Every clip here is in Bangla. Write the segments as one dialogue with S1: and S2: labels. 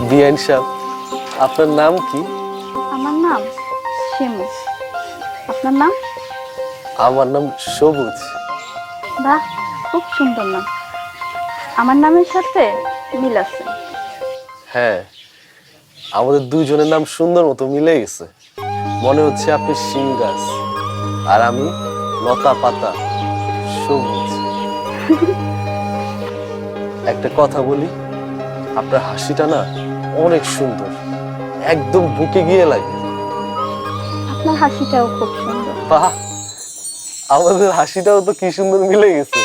S1: বিআইন সাহেব, আপনার নাম কি?
S2: আমার নাম শিমু। আপনার নাম?
S1: আমার নাম সবুজ।
S2: বাহ, খুব সুন্দর নাম। আমার নামের সাথে মিল আছে।
S1: হ্যাঁ, আমাদের দুইজনের নাম সুন্দর মতো মিলে গেছে। মনে হচ্ছে আপনি শিম গাছ আর আমি লতা পাতা সবুজ। একটা কথা বলি, আপনার হাসিটা না অনেক সুন্দর, একদম বুকে গিয়ে লাগে।
S2: আপনার হাসিটাও খুব সুন্দর।
S1: বাহ, আমাদের হাসিটাও তো কি সুন্দর মিলে গেছে।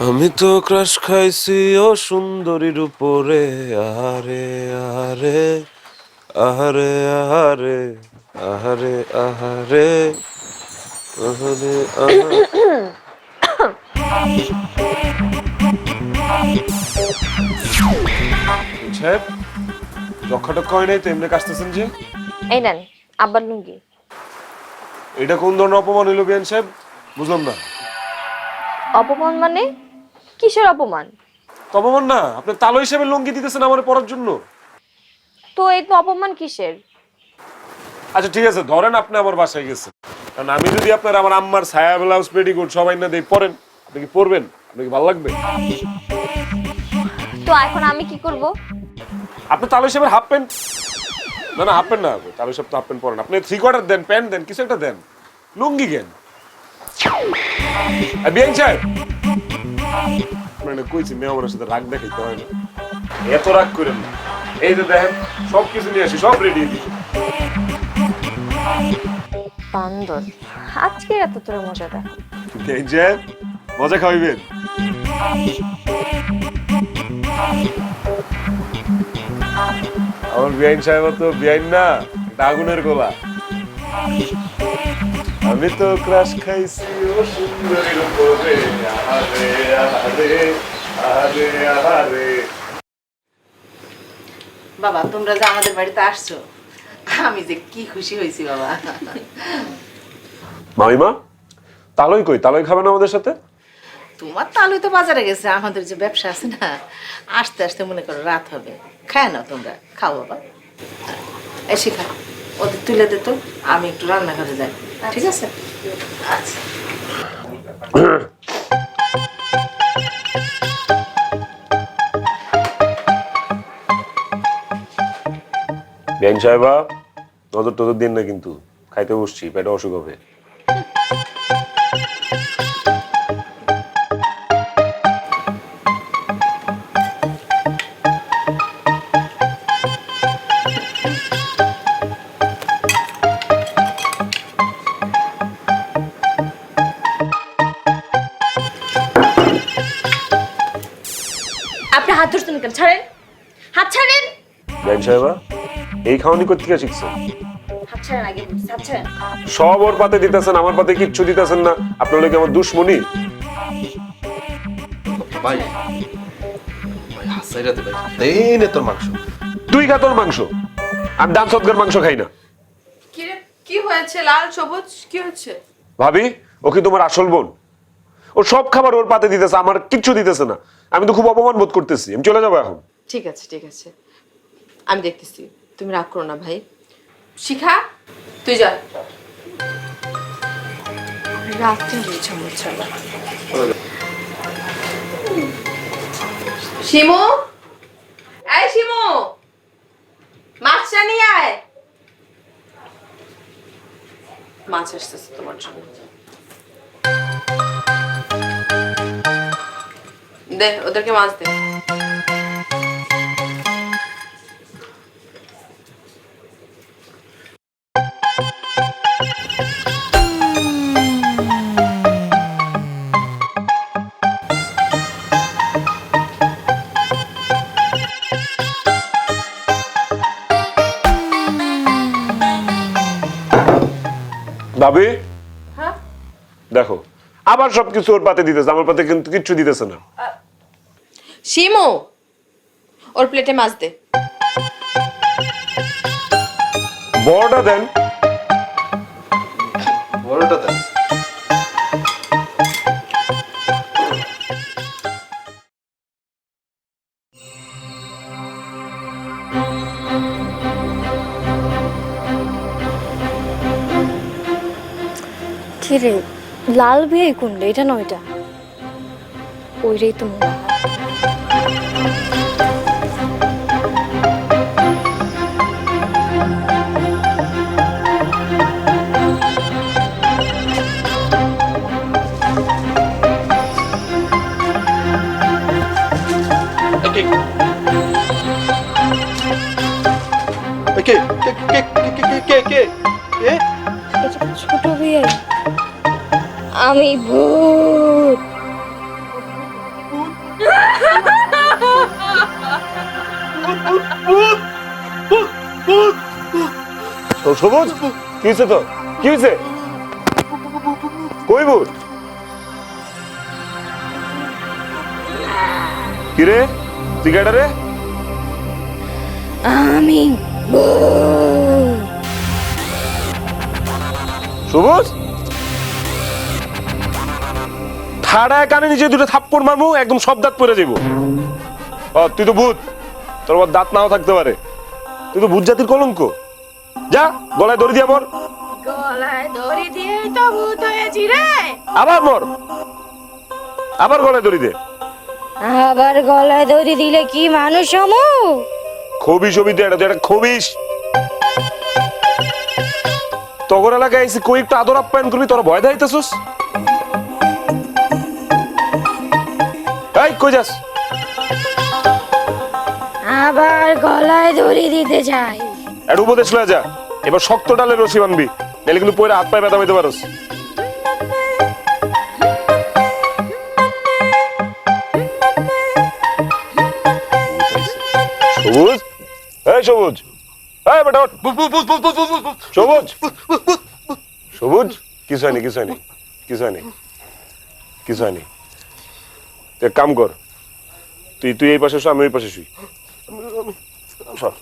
S3: আমি তো ক্রাশ খাইছি ও সুন্দরীর উপরে, আহারে আহারে আহারে আহারে আহারে আহারে আহারে আহারে। সাহেব, যক্ষা টক্ষা হয় নাই তো এমনি কাশতেছেন যে?
S4: এই নেন আব্বার লুঙ্গি।
S3: এটা কোন ধরনের অপমান হইল বিয়ান সাহেব? বুঝলাম না।
S4: অপমান মানে? কিসের অপমান?
S3: তো অপমান না, আপনি তালো হিসেবে লুঙ্গি দিতেছেন আমার পরার জন্য।
S4: তো এই তো অপমান কিসের?
S3: আচ্ছা ঠিক আছে, ধরেন আপনি আমার বাসায় গেছেন, কারণ আমি যদি আপনার আমার আম্মার ছায়া ব্লাউজ পেটিকোট সবাই না দেই পরেন, আপনি কি পরবেন? আপনি কি ভালো লাগবে?
S4: তো এখন আমি কি করব?
S3: আপনি তালো হিসেবে হাফ প্যান্ট, না না হাফ প্যান্ট না, তালো হিসেবে তো হাফ প্যান্ট পরেন, আপনি থ্রি কোয়ার্টার দেন, প্যান্ট দেন, কিছু একটা দেন, লুঙ্গি কেন? বিয়ান সাহেব, আপনার কইছি মেহমানের সাথে রাগ দেখাইতে হয় না, এত রাগ করেন না। এই যে দেখেন সব কিছু নিয়ে আসি, সব রেডি দিই।
S4: বান্দর, আজকে এত তোর মজা দেখো।
S3: বিয়ান সাহেব, মজা খাওয়াইবেন? আমার বিআইন সাহেব তো বিআইন না, এটা আগুনের গোলা। আমি তো ক্রাশ খাইছি ও সুন্দরীর উপরে, আহারে আহারে আহারে আহারে।
S5: বাবা, তোমরা যে আমাদের বাড়িতে আসছো, আমি যে কি খুশি হয়েছি বাবা।
S3: মামিমা, তালই কই? তালই খাবেন আমাদের সাথে?
S5: তোমার তালুই তো বাজারে গেছে, আমাদের যে ব্যবসা আছে না, আসতে আসতে মনে করো রাত হবে। খায় না তোমরা, খাও বাবা। এসে খা, ওদের তুলে দে তো, আমি একটু রান্নাঘরে যাই, ঠিক আছে? আচ্ছা।
S3: বিআইন সাহেবা, নজর টজর দিন না কিন্তু, খাইতে বসছি, পেটে অসুখ হবে।
S4: আপনি হাত ধরছেন কেন? ছাড়েন, হাত ছাড়েন।
S3: বিআইন সাহেবা, এই খাওয়ানি করতে গিয়ে শিখছেন?
S4: হাত ছাড়েন, আগে বলছি হাত ছাড়েন।
S3: সব ওর পাতে দিতেছেন, আমার পাতে কিচ্ছু দিতেছেন না। আপনার লোক আমার দুশ্মনী।
S1: ভাই, ভাই হাসাইরা দে ভাই। এই নে তোর মাংস।
S3: তুই খা তোর মাংস, আমি দান সৎকার মাংস খাই না।
S6: কি হয়েছে লাল সবুজ, কি হচ্ছে?
S3: ভাবি, ও কি তোমার আসল বোন? ও সব খাবার ওর পাতে দিতেছে, আমার কিচ্ছু দিতেছে না। আমি তো খুব অপমান বোধ করতেছি, আমি চলে যাবো এখন।
S6: ঠিক আছে ঠিক আছে, আমি দেখতেছি, তুমি রাগ করো না ভাই। শিখা, তুই যা। রাত্রে রয়েছে মরছে না। শিমু, এই শিমু, মাছটা নিয়ে আয়। মাছ আসতেছে তোমার জন্য, দে ওদেরকে মাছ দে।
S3: ভাবি,
S6: হ্যাঁ
S3: দেখো আবার সবকিছু ওর পাতে দিতেছে, আমার পাতে কিন্তু কিচ্ছু দিতেছে না।
S6: শিমু, ওর প্লেটে মাছ দে।
S3: বড়টা দেন।
S1: বড়টা
S4: কি রে, লাল বিয়ে কোনটা? এটা নয়, এটা ওইটাই তো মনে হয়।
S1: কে কে কে কে কে কে এ
S4: এটা তো ছোট বিয়ে। আমি ভূত।
S3: তো সবুজ কি হয়েছে? তো কি হয়েছে? কই ভূত? কি রে, তুই কেডা রে?
S4: আমি
S3: সবুজ ঠাড়ায় কানে নিচে দুটো থাপ্পড় মারমু, একদম সব দাঁত পড়ে যাবো। তুই তো ভূত, তোর আবার দাঁত নাও থাকতে পারে। তুই তো ভূত জাতির কলঙ্ক। যা গলায় দড়ি দিয়া মর।
S4: গলায় দড়ি দিয়ে তো ভূত হয়েছি রে।
S3: আবার মর, আবার গলায় দড়ি দে।
S4: আবার গলায় দড়ি দিলে কি মানুষ হমু?
S3: খবিস হবি তুই, এটা তুই একটা খবিস। তগর এলাকায় এসে কই একটু আদর আপ্যায়ন করবি, তোরা ভয় দেখাইতেছস? এই কই যাস?
S4: আবার গলায় দড়ি দিতে যাই।
S3: একটা উপদেশ লয়ে যা, এবার শক্ত ডালে রশি বানবি, নাহলে কিন্তু পরে হাত পায়ে ব্যথা পেতে পারস। সবুজ, এই সবুজ, এই বেটা ওঠ। সবুজ, সবুজ, কিছু হয়নি, কিছু হয়নি, কিছু হয়নি, কিছু হয়নি। তুই এক কাম কর, তুই তুই এই পাশে শু, আমি ওই পাশে শুই। সর।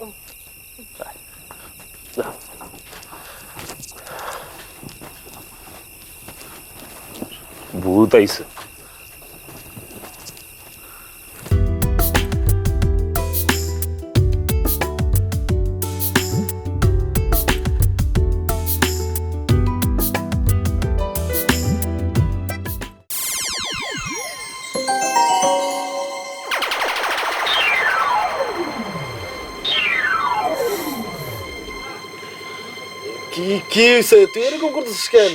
S3: ভূত আইছে।
S1: কি কি হইছে? তুই এরকম করতেছিস কেন?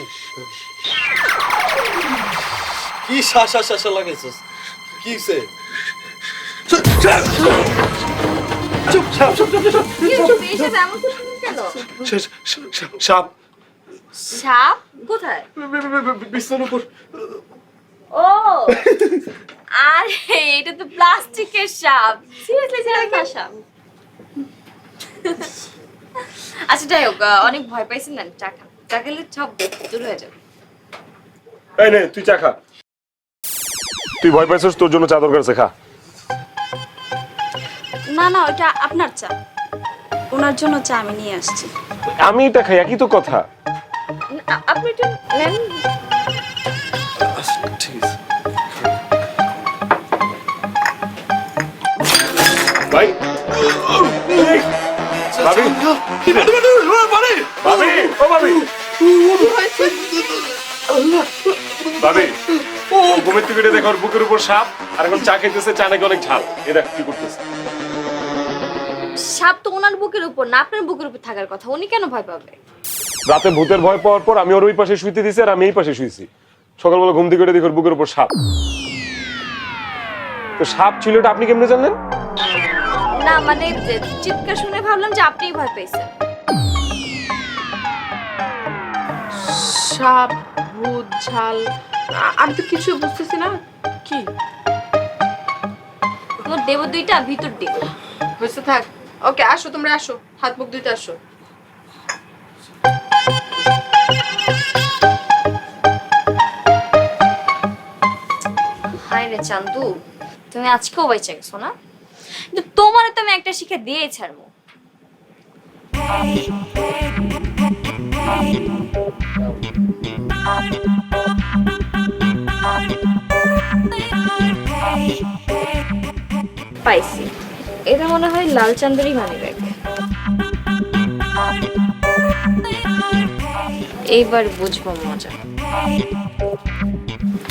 S1: কি শাসা শাসা লাগাইছিস? কি হইছে? সাপ
S4: সাপ কোথায়?
S1: বিছানার উপর।
S4: ও আরে এটা তো প্লাস্টিকের সাপ। সিরিয়াসলি জানেন না সাপ? আচ্ছা যাই হোক, অনেক ভয় পাইছেন না, চা খান। চা খেলে সব দূর হয়ে যাবে।
S3: এই নে তুই চা খা। তুই ভয় পাইছিস, তোর জন্য চা দরকার আছে, খা।
S2: না না, ওটা আপনার চা, ওনার জন্য চা আমি নিয়ে আসছি।
S3: আমি এটা খাই, একই তো কথা।
S4: আপনি একটু নেন।
S1: ঠিক আছে
S3: ভাই, ভাবি, ভাবি, ও ভাবি, ভাবি, ও ঘুমের থেকে উঠে দেখো ওর বুকের উপর সাপ, আর এখন চা খেতেছে, চা নাকি অনেক ঝাল। এ দেখ কি করতেছে।
S4: সাপ তো ওনার বুকের উপর না, আপনার বুকের উপর থাকার কথা। উনি কেন ভয় পাবে?
S3: রাতে ভূতের ভয় পাওয়ার পর আমি ওর ওই পাশে শুইতে দিছি, আর আমি এই পাশে শুইছি। সকালবেলা ঘুম থেকে উঠে দেখি ওর বুকের উপর সাপ। তো সাপ ছিল, এটা আপনি কেমনে জানলেন?
S4: না মানে চিৎকার শুনে ভাবলাম যে আপনিই ভয় পেয়েছেন।
S6: সাপ, ভূত, ঝাল, আমি তো কিছু বুঝতেছি না। কি
S4: তোমার দেব দুইটা ভিতর দেব।
S6: হয়েছে? থাক, ওকে, আসো, তোমরা আসো, হাত মুখ ধুইতে আসো।
S4: হায় রে চান্দু, তুমি আজকেও বেঁচে গেছো না? কিন্তু তোমারে তো আমি একটা শিক্ষা দিয়েই ছাড়বো। পাইছি, এটা মনে হয় লাল চান্দুরই মানি ব্যাগ। এইবার বুঝবো মজা।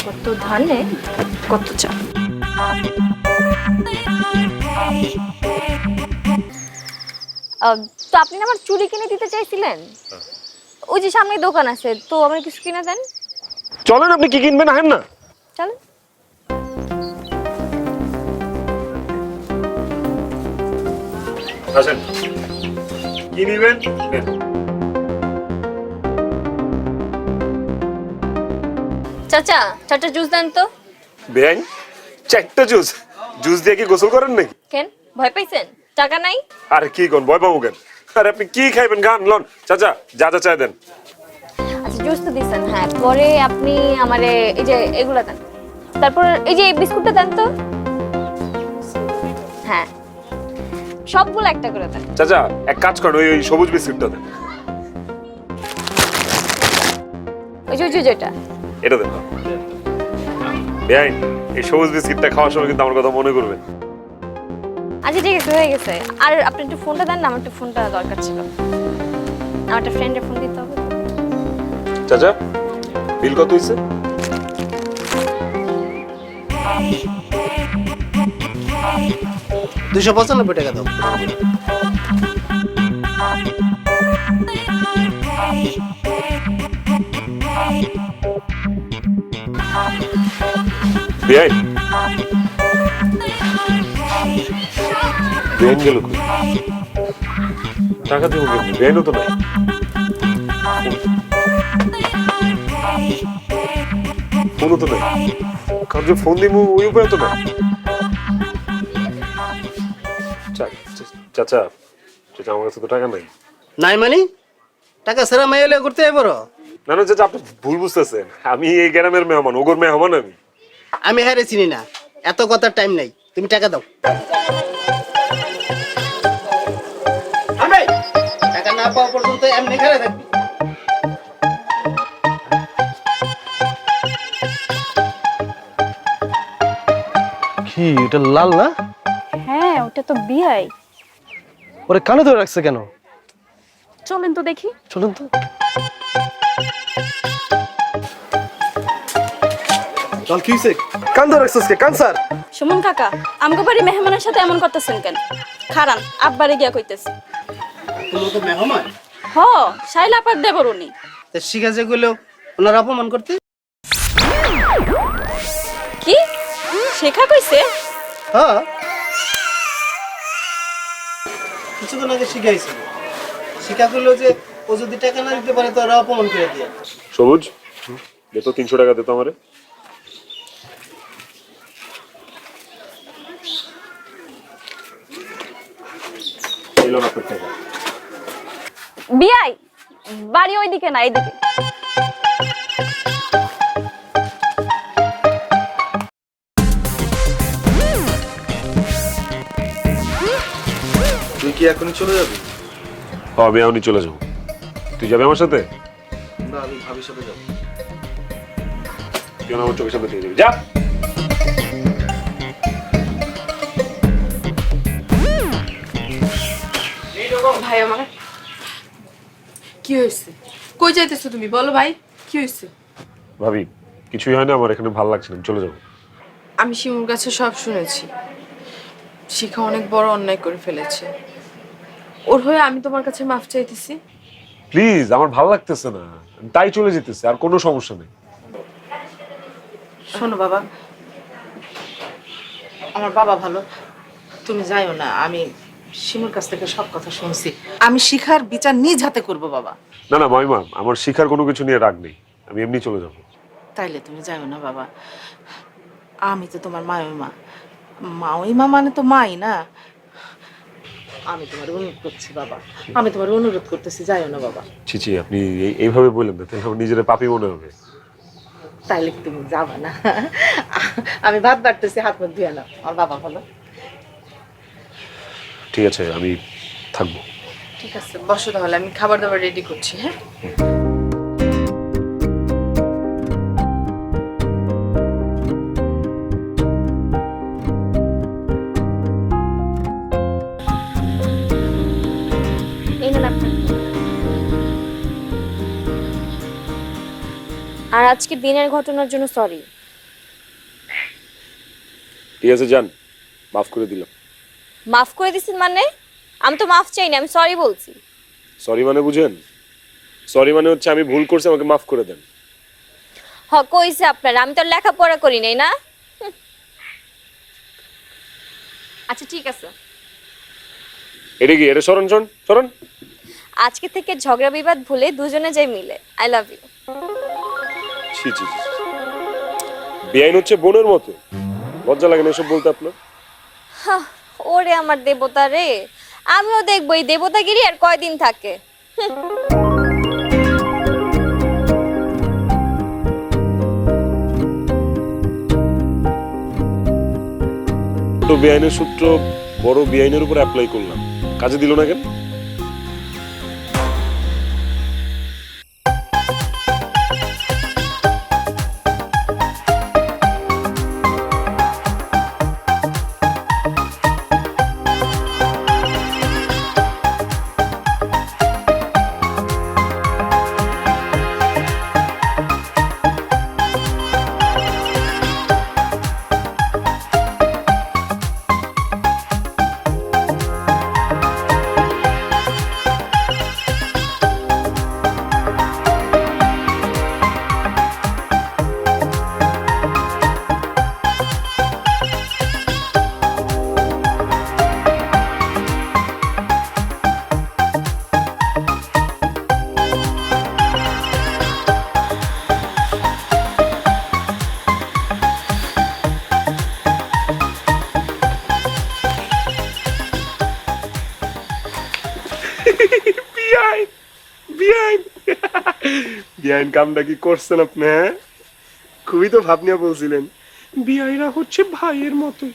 S4: কত ধানে কত চা। তো আপনি না আমার চুড়ি কিনে দিতে চাইছিলেন, ওই যে সামনে দোকান আছে, তো আমার কিছু কিনে দেন।
S3: চলেন, আপনি কি কিনবেন আহেন না।
S4: চলেন।
S3: আসেন, কি নিবেন?
S4: চাচা, চারটা জুস দেন তো।
S3: বেআইন, 4টা জুস? জুস দিয়ে কি গোসল করেন নাকি?
S4: কেন, ভয় পাইছেন? টাকা নাই?
S3: আরে কি কোন, ভয় পাবো কেন? আরে আপনি কি খাইবেন, গান লন। চাচা, যা যা চাই দেন।
S4: আচ্ছা, জুস তো দিছেন, হ্যাঁ। পরে আপনি আমারে এই যে এগুলা দেন, তারপর এই যে বিস্কুটটা দেন তো। হ্যাঁ, সবগুলো একটা করে দেন।
S3: চাচা, এক কাজ করেন, ওই সবুজ বিস্কুটটা দেন।
S4: ওই যে যেটা।
S3: এটা দেন। বেআইন, এই সবুজ বিস্কিটটা খাওয়ার সময় কিন্তু আমার কথা মনে করবেন।
S4: আচ্ছা ঠিক আছে, হয়ে গেছে। আর আপনি একটু ফোনটা দেন না, আমার একটু ফোনটা দরকার ছিল, আমার একটা ফ্রেন্ডের ফোন দিতে হবে।
S3: চাচা, বিল কত হইছে?
S7: $295 দাও।
S3: বেআইন, বেআইন গেল কই? টাকা দেবো কেমনি? বেআইনও তো নাই। ফোনও তো নাই, কারণ যে ফোন দিব ওই উপায় তো নাই। চাচা, চাচা, আমার কাছে তো টাকা নাই।
S7: নাই মানে টাকা ছাড়া মাইলে করতে পারো?
S3: না না চাচা, আপনি ভুল বুঝতেছেন। আমি এই গ্রামের মেহমান, ওগর মেহমান আমি।
S7: আমি হারে চিনি না, এত কথার টাইম নাই, তুমি টাকা দাও। আমি টাকা না পাওয়া পর্যন্ত এমনি ঘরে থাকবি।
S1: কি এটা লাল না?
S2: হ্যাঁ, ওটা তো বিয়াই।
S1: ওরে কানে ধরে রাখছে কেন?
S2: চলেন তো দেখি।
S1: চলুন তো। চল, কি হইছে? কান ধরে রাখছিস কে? কান স্যার।
S2: সুমন কাকা, আমগো বাড়ি মেহমানের সাথে এমন করতেছেন কেন? খারান, আব্বারে গিয়া কইতেছি।
S7: তুমি তো মেহমান,
S2: হ, শাইলা আপার দেবর উনি।
S7: তা শিখা যে গুলো ওনারা অপমান করতে।
S2: কি শেখা কইছে?
S7: হ্যাঁ, কিছুক্ষণ আগে শিখাইছিল। শিখা করলো যে ও যদি টাকা না দিতে পারে তো ওরা অপমান করে দিয়ে।
S3: সবুজ, দে তো 300 টাকা দে তো আমারে। এলো না টাকা।
S2: বিয়াই, বাড়ি ওইদিকে না, এইদিকে।
S1: তুই কি এখনই চলে যাবি?
S3: আমি এখনই চলে যাবো। তুই যাবি আমার সাথে?
S1: না, আমি ভাবির সাথে যাবো।
S3: তুই আমার চোখের সামনে থেকে যাবি, যা।
S6: ভাই আমার কি হয়েছে? কই যাইতেছো তুমি? বলো ভাই, কি হয়েছে?
S3: ভাবি, কিছুই হয় না, আমার এখানে ভালো লাগছে না, আমি চলে যাবো।
S6: আমি শিমুর কাছে সব শুনেছি। শিখা অনেক বড় অন্যায় করে ফেলেছে। ওর হয়ে আমি তোমার কাছে মাফ চাইতেছি।
S3: প্লিজ, আমার ভালো লাগতেছে না, আমি তাই চলে যেতেছে, আর কোনো সমস্যা নেই।
S5: শোনো বাবা, আমার বাবা ভালো, তুমি যাইও না। আমি শিমুর কাছ থেকে সব কথা শুনছি। আমি শিখার বিচার নিজ হাতে করবো বাবা।
S3: না না মাইমা, আমার শিখার কোনো কিছু নিয়ে রাগ নেই, আমি এমনি চলে যাবো।
S5: তাইলে তুমি যাইও না বাবা। আমি তো তোমার মাওই মা, মাওই মা মানে তো মাই না। আমি তোমার অনুরোধ করছি বাবা, আমি তোমার অনুরোধ করতেছি, যাইও না বাবা।
S3: ছিছি, আপনি এইভাবে বললেন না, তাহলে আমার নিজের পাপি মনে হবে।
S5: তাইলে তুমি যাবা না। আমি ভাত বাড়তেছি, হাত মুখ ধুয়ে নাও। আমার বাবা ভালো।
S3: ঠিক আছে, আমি থাকবো।
S6: ঠিক আছে, বসো তাহলে, আমি খাবার দাবার রেডি করছি। হ্যাঁ,
S4: এই নেন আপনার। আর আজকে দিনের ঘটনার জন্য সরি।
S3: ঠিক আছে যান, মাফ করে দিলাম।
S4: মাফ করে দিছেন মানে? আমি তো মাফ চাইনি, আমি সরি বলছি।
S3: সরি মানে বুঝেন? সরি মানে হচ্ছে আমি ভুল করছি, আমাকে মাফ করে দেন।
S4: কইছে আপনার, আমি তো আর লেখাপড়া করি নাই না। আচ্ছা ঠিক আছে,
S3: এটা কি? এটা সরণ সরণ সরণ।
S4: আজকে থেকে ঝগড়া বিবাদ ভুলে দুজনে যাই মিলে। I love you.
S3: ছি ছি ছি। বেআইন হচ্ছে বোনের মতো, লজ্জা লাগে না এসব বলতে আপনার?
S4: ওরে আমার দেবতা রে, আমিও দেখবো এই দেবতাগিরি আর কয়দিন থাকে।
S3: তো বেআইনের সূত্র বড় বেআইনের উপর অ্যাপ্লাই করলাম, কাজে দিল না কেন? বিআইন কামটা কি করছেন আপনি? হ্যাঁ, খুবই তো ভাব নিয়ে বলছিলেন বিআইরা হচ্ছে ভাইয়ের মতো।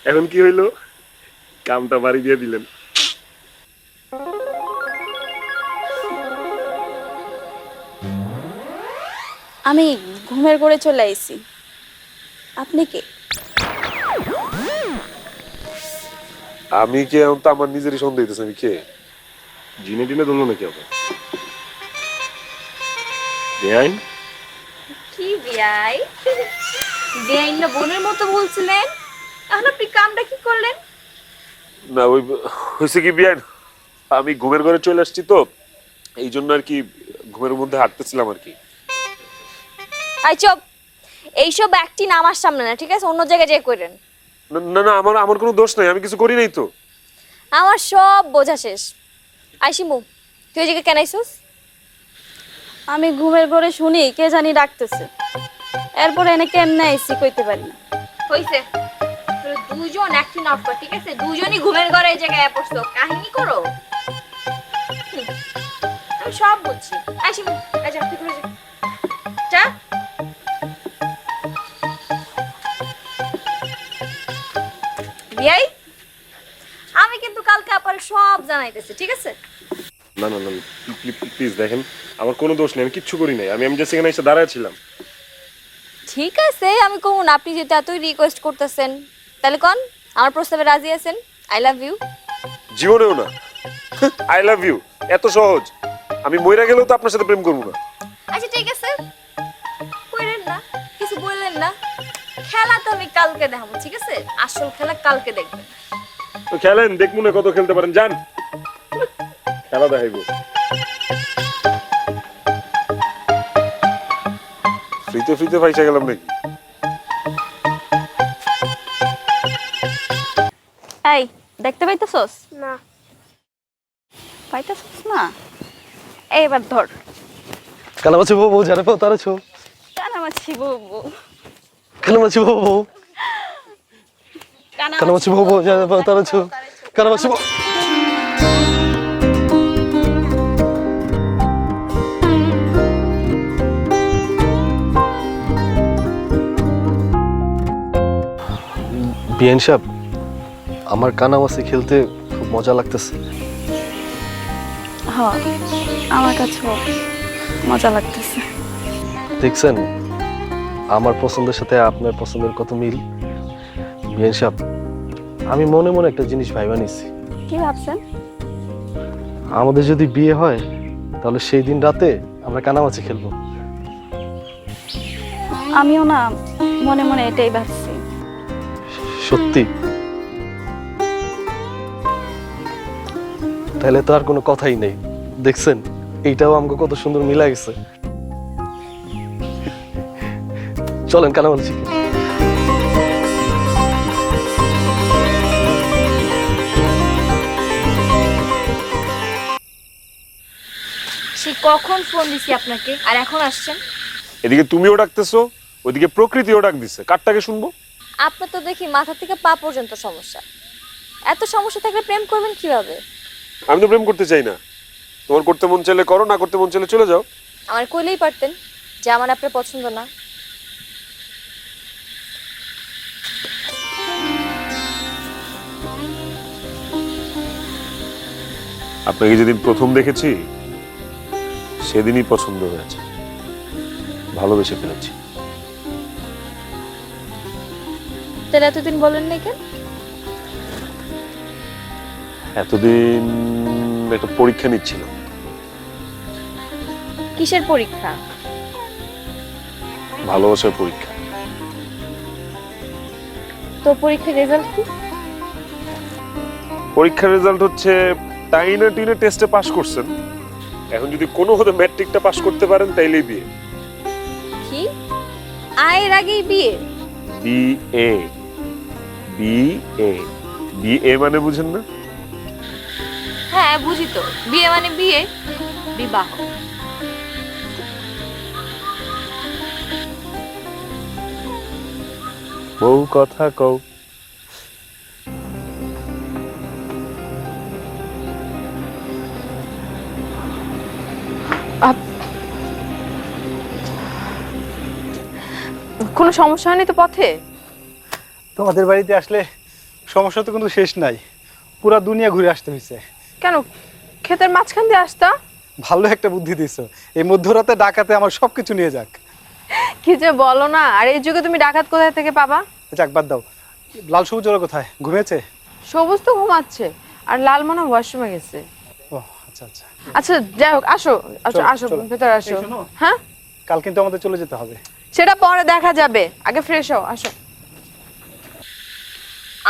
S3: এখন কি হইলো? কামটা বাড়ি দিয়ে দিলেন।
S2: আমি ঘুমের ঘরে চলে আইছি। আপনি কে?
S3: আমি কে? এখন তো আমার নিজেরই সন্দেহ হইতেছে আমি কে। জিনে টিনে ধরলো নাকি আবার? বেআইন?
S4: কি বিয়াই, বেআইন না বোনের মতো বলছিলেন, এখন আপনি কামটা কি করলেন?
S3: না ওই হয়েছে কি বিআইন, আমি ঘুমের ঘরে চলে আসছি তো এই জন্য আর কি, ঘুমের মধ্যে হাঁটতেছিলাম আর কি।
S4: আই চুপ, এইসব অ্যাক্টিং আমার সামনে না, ঠিক আছে? অন্য জায়গায় যেয়ে করেন।
S3: না না, আমার আমার কোনো দোষ নাই, আমি কিছু করি নাই তো।
S4: আমার সব বোঝা শেষ। আইসিমু, তুই ওই জায়গায় কেন আইসুস?
S2: আমি ঘুমের ঘরে শুনি কে জানি ডাকতেছে, এরপরে এনে কেমনে আইছি কইতে পারি না।
S4: হইছে, তোরা দুজন অ্যাক্টিং অফ কর, ঠিক আছে? দুজনই ঘুমের ঘরে এই জায়গায় পড়ছো, কাহিনী করো। আমি সব বুঝছি। আইসিমু, আচ্ছা তুই ঘরে যা। যা। বিয়াই, আমি কিন্তু কালকে আপার সব জানাইতেছি, ঠিক আছে?
S3: না না না, প্লিজ দেখেন, আমার কোনো দোষ নেই, আমি কিচ্ছু করি নাই। আমি জাস্ট এখানে এসে দাঁড়ায় ছিলাম।
S4: ঠিক আছে, আমি কমুন। আপনি যেহেতু এতই রিকোয়েস্ট করতেছেন, তাহলে কোন আমার প্রস্তাবে রাজি আছেন? I love you.
S3: জীবনেও না। আই লাভ ইউ এত সহজ? আমি মইরা গেলেও তো আপনার সাথে প্রেম করবো না।
S4: আচ্ছা ঠিক আছে, কইরেন না, কিছু বললেন না। খেলা তো আমি কালকে দেখাবো, ঠিক আছে? আসল খেলা কালকে দেখবেন।
S3: তো খেলেন, দেখবো না কত খেলতে পারেন, যান খেলা দেখাইবো। ফ্রিতে ফ্রিতে পয়সা গেলাম নাকি?
S2: এই দেখতে পাইতেছস?
S4: না।
S2: পাইতেছস না? এইবার ধর।
S1: কানামাছি বউ বউ যারা পাও তারা ছো।
S2: কানামাছি বউ,
S1: কানামাছি বউ বউ, কানামাছি বউ বউ যারা পাও তারা ছো। কানামাছি বউ। বিএন সাহেব, আমার কানামাছি খেলতে খুব মজা লাগতেছে।
S2: হ্যাঁ, আমার কাছেও মজা লাগতেছে।
S1: দেখছেন আমার পছন্দের সাথে আপনার পছন্দের কত মিল। বিএন সাহেব, আমি মনে মনে একটা জিনিস ভাইবা নিছি।
S2: কি ভাবছেন?
S1: আমাদের যদি বিয়ে হয় তাহলে সেই দিন রাতে আমরা কানামাছি খেলবো।
S2: আমিও না মনে মনে এটাই ভাবছি।
S1: সত্যি? তাহলে তো আর কোনো কথাই নেই। দেখছেন, এইটাও আমাকে কত সুন্দর মিলা গেছে। চলেন কানামাল শিখি।
S4: সে কখন ফোন দিছি আপনাকে আর এখন আসছেন?
S3: এদিকে তুমিও ডাকতেছো, ওইদিকে প্রকৃতিও ডাক দিচ্ছে, কারটাকে শুনবো?
S4: আপনার তো দেখি মাথা থেকে পা পর্যন্ত সমস্যা। এত সমস্যা থাকলে প্রেম করবেন কিভাবে?
S3: আমি তো প্রেম করতে চাই না। তোমার করতে মন চাইলে করো, না করতে মন চাইলে চলে যাও।
S4: আমার কইলেই পারতেন যে আমার আপনার পছন্দ না।
S3: আপনাকে যেদিন প্রথম দেখেছি সেদিনই পছন্দ হয়েছে, ভালোবেসে ফেলেছি।
S4: তাহলে এতদিন বলেন না কেন?
S3: এতদিন একটা পরীক্ষা নিচ্ছিলাম।
S4: কিসের পরীক্ষা?
S3: ভালোবাসার পরীক্ষা।
S4: তো পরীক্ষার রেজাল্ট কি?
S3: পরীক্ষার রেজাল্ট হচ্ছে টাইনা টিনা টেস্টে পাশ করছেন। এখন যদি কোনো হতে ম্যাট্রিকটা পাশ করতে পারেন তাইলেই বিয়ে।
S4: কি আয়ের আগেই বিয়ে?
S3: বিএ। বিএ। বিএ মানে বুঝেন না?
S4: হ্যাঁ বুঝি তো, বিয়ে মানে বিয়ে, বিবাহ।
S3: বউ কথা কও।
S6: কোনো সমস্যা হয়নি তো পথে?
S7: তোমাদের বাড়িতে আসলে সমস্যা তো কিন্তু শেষ নাই, পুরা দুনিয়া ঘুরে আসতে হয়েছে।
S6: কেন, ক্ষেতের মাঝখান দিয়ে আসতা?
S7: ভালো একটা বুদ্ধি দিছো, এই মধ্যরাতে ডাকাতে আমার সবকিছু নিয়ে যাক।
S6: কি যে বলো না, আর এই যুগে তুমি ডাকাত কোথায় থেকে পাবা?
S7: যাক বাদ দাও, লাল সবুজ ওরা কোথায়, ঘুমিয়েছে?
S6: সবুজ তো ঘুমাচ্ছে, আর লাল মনে হয় ওয়াশরুমে গেছে।
S7: ও আচ্ছা আচ্ছা,
S6: আচ্ছা যাই হোক, আসো আচ্ছা
S7: চলো,
S6: আসো
S7: চলো।
S6: ভেতরে আসো।
S7: এই শোনো।
S6: হ্যাঁ,
S7: কাল কিন্তু আমাদের চলে যেতে হবে।
S6: সেটা পরে দেখা যাবে, আগে ফ্রেশ হও, আসো।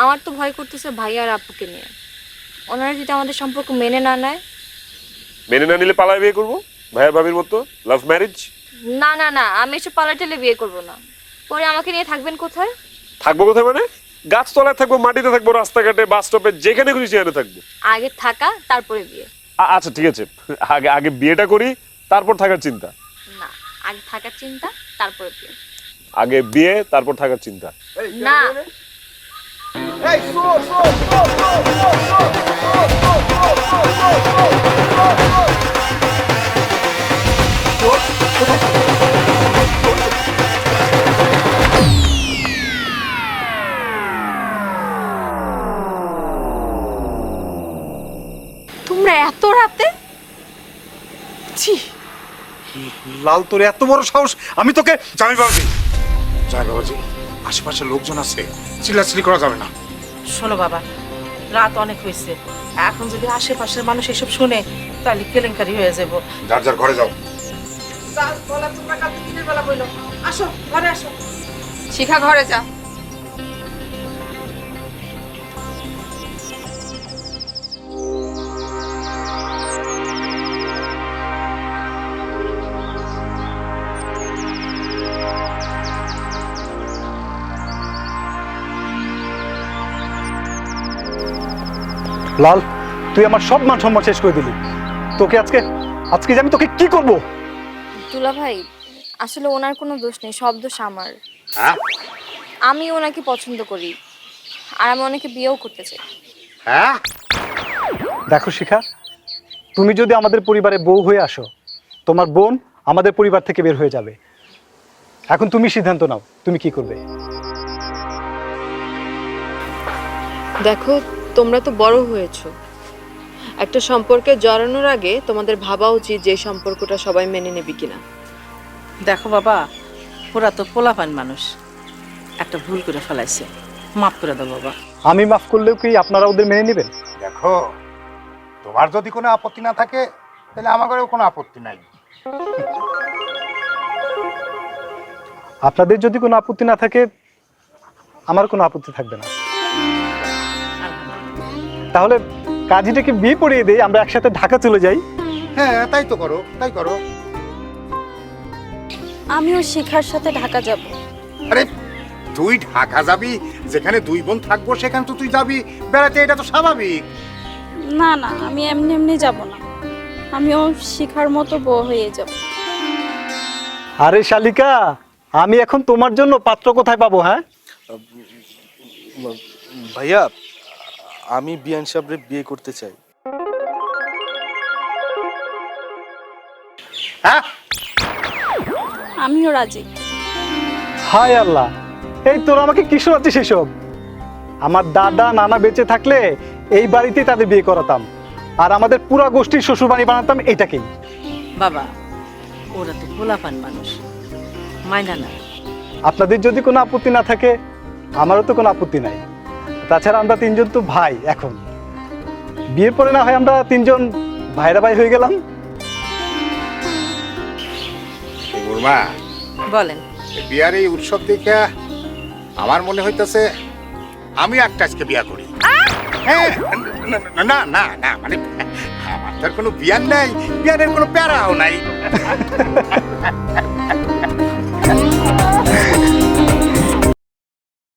S4: আমার তো ভয় করতেছে ভাই আর আপুকে নিয়ে। ওনারা যদি আমাদের সম্পর্ক মেনে না নেয়?
S3: মেনে না নিলে পালায় বিয়ে করবো, ভাইয়ের ভাবির মতো, লাভ ম্যারেজ।
S4: না না না, আমি এসব পালাটেলে বিয়ে করব না। পরে আমাকে নিয়ে থাকবেন কোথায়?
S3: থাকবো কোথায় মানে? গাছতলায় থাকবো, মাটিতে থাকবো, রাস্তাঘাটে, বাস স্টপে, যেখানে খুশি সেখানে থাকবো।
S4: আগে থাকা তারপরে বিয়ে।
S3: আচ্ছা ঠিক আছে, আগে আগে বিয়েটা করি, তারপর থাকার চিন্তা।
S4: না, আগে থাকার চিন্তা তারপরে বিয়ে।
S3: আগে বিয়ে, তারপর থাকার চিন্তা।
S4: না,
S6: তোমরা এত রাতে? ছি,
S8: লাল, তোর এত বড় সাহস! আমি তোকে জামাই বাবাজি, জামাই বাবাজি, আশেপাশে লোকজন আছে, চিল্লাচিল্লি করা যাবে না।
S5: শোনো বাবা, রাত অনেক হয়েছে, এখন যদি আশেপাশের মানুষ এসব শুনে তাহলে কেলেঙ্কারি হয়ে যাব।
S8: যার যার ঘরে যাও।
S5: আসো ঘরে আসো।
S6: শিখা ঘরে যা।
S7: লাল, তুই আমার সব মান সম্মান শেষ করে দিলি। তোকে আজকে আজকে যে আমি তোকে কি করব?
S4: দুলা ভাই, আসলে ওনার কোনো দোষ নেই, সব দোষ আমার।
S8: হ্যাঁ
S4: আমি ওনাকে পছন্দ করি, আর আমি ওনাকে বিয়েও করতে চাই।
S8: হ্যাঁ,
S7: দেখো শিখা, তুমি যদি আমাদের পরিবারে বউ হয়ে আসো, তোমার বোন আমাদের পরিবার থেকে বের হয়ে যাবে। এখন তুমি সিদ্ধান্ত নাও, তুমি কি করবে।
S6: দেখো, তোমরা তো বড় হয়েছো, একটা সম্পর্কে জড়ানোর আগে তোমাদের ভাবা উচিত যে সম্পর্কটা সবাই মেনে নেবে কিনা।
S5: দেখো বাবা, ওরা তো পোলাপান মানুষ, একটা ভুল করে ফেলাইছে, মাফ করে দাও বাবা।
S7: আমি মাফ করলেও কি আপনারা ওদের মেনে নেবেন?
S8: দেখো, তোমার যদি কোনো আপত্তি না থাকে তাহলে আমার ঘরেও কোনো আপত্তি নাই।
S7: আপনাদের যদি কোনো আপত্তি না থাকে আমার কোনো আপত্তি থাকবে না। তাহলে কাজীটাকে বিয়ে পড়িয়ে দেই, আমরা একসাথে ঢাকা চলে যাই।
S8: হ্যাঁ তাই তো করো, তাই করো।
S2: আমিও শিখার সাথে ঢাকা যাব।
S8: আরে তুই ঢাকা যাবি, যেখানে দুই বোন থাকবো সেখানে তো তুই যাবি বেড়াতে, এটা তো স্বাভাবিক।
S2: না না, আমি এমনি এমনি যাব না, আমিও শিখার মতো বউ হয়ে যাব।
S7: আরে শালিকা, আমি এখন তোমার জন্য পাত্র কোথায় পাবো? হ্যাঁ
S1: ভাইয়া, আমি বিয়ান সাহেবরে বিয়ে করতে চাই।
S8: হ্যাঁ
S2: আমিও রাজি।
S7: হায় আল্লাহ, এই তোর আমাকে কি শোনাচ্ছিস এসব? আমার দাদা নানা বেঁচে থাকলে এই বাড়িতেই তাদের বিয়ে করাতাম, আর আমাদের পুরা গোষ্ঠীর শ্বশুর বাড়ি বানাতাম এটাকেই।
S5: বাবা, ওরা তো পোলাপান মানুষ, মাইনা না।
S7: আপনাদের যদি কোনো আপত্তি না থাকে আমারও তো কোনো আপত্তি নাই। তাছাড়া আমরা তিনজন তো ভাই, এখন বিয়ের পরে না হয় আমরা তিনজন ভাইরা ভাই হয়ে গেলাম।
S8: বুড়মা,
S5: বলেন।
S8: বিয়ার এই উৎসব দেখে আমার মনে হইতেছে আমি একটা আজকে বিয়া করি। হ্যাঁ, না না না না, মানে আমার তার কোনো বিয়ার নাই, বিয়ারের কোনো প্যারাও নাই।